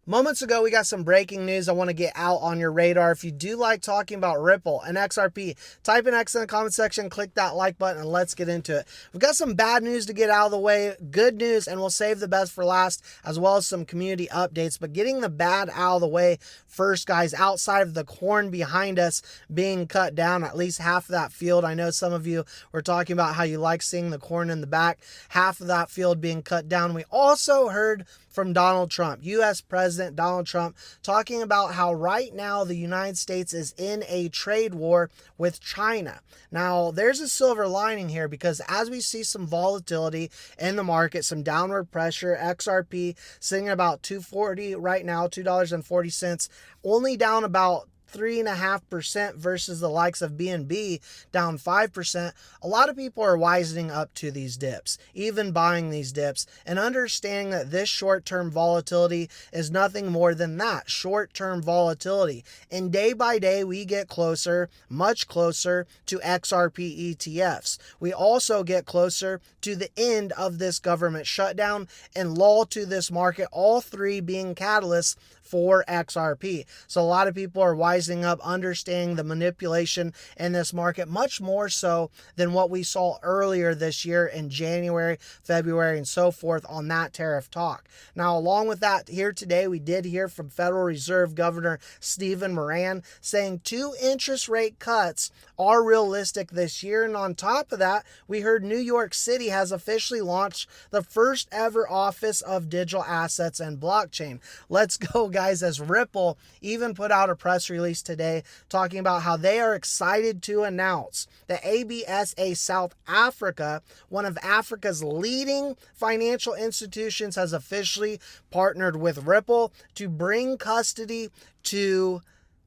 Moments ago, we got some breaking news I want to get out on your radar. If you do like talking about Ripple and XRP, type in X in the comment section, click that like button, and let's get into it. We've got some bad news to get out of the way, good news, and we'll save the best for last, as well as some community updates. But getting the bad out of the way first, guys, outside of the corn behind us being cut down, at least half of that field. I know some of you were talking about how you like seeing the corn in the back, half of that field being cut down. We also heard from Donald Trump, U.S. President Donald Trump, talking about how right now the United States is in a trade war with China. Now, there's a silver lining here because as we see some volatility in the market, some downward pressure, XRP sitting at about 240 right now, $2.40, only down about 3.5% versus the likes of BNB down 5%. A lot of people are wisening up to these dips, even buying these dips, and understanding that this short-term volatility is nothing more than that, short-term volatility. And day by day, we get closer, much closer to XRP ETFs. We also get closer to the end of this government shutdown and lull to this market, all three being catalysts for XRP. So a lot of people are wising up, understanding the manipulation in this market much more so than what we saw earlier this year in January, February, and so forth on that tariff talk. Now, along with that, here today, we did hear from Federal Reserve Governor Stephen Moran saying 2 interest rate cuts are realistic this year. And on top of that, we heard New York City has officially launched the first ever Office of Digital Assets and Blockchain. Let's go, guys, as Ripple even put out a press release today talking about how they are excited to announce that ABSA South Africa, one of Africa's leading financial institutions, has officially partnered with Ripple to bring custody to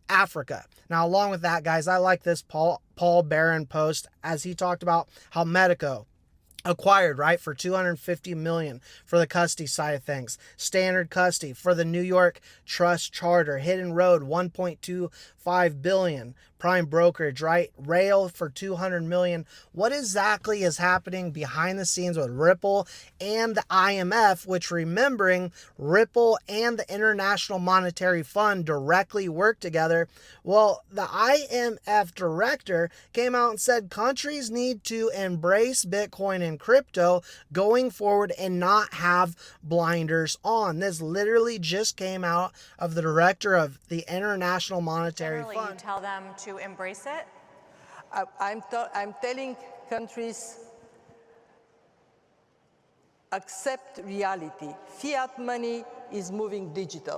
Africa. Now, along with that, guys, I like this Paul Barron post as he talked about how Medico acquired, right, for $250 million for the custody side of things. Standard custody for the New York Trust Charter. Hidden Road, $1.25 billion. Prime brokerage, right? Rail for $200 million. What exactly is happening behind the scenes with Ripple and the IMF, which, remembering, Ripple and the International Monetary Fund directly work together? Well, the IMF director came out and said countries need to embrace Bitcoin and crypto going forward and not have blinders on. This literally just came out of the director of the International Monetary Fund. You tell them to embrace it? I'm telling countries, accept reality. Fiat money is moving digital.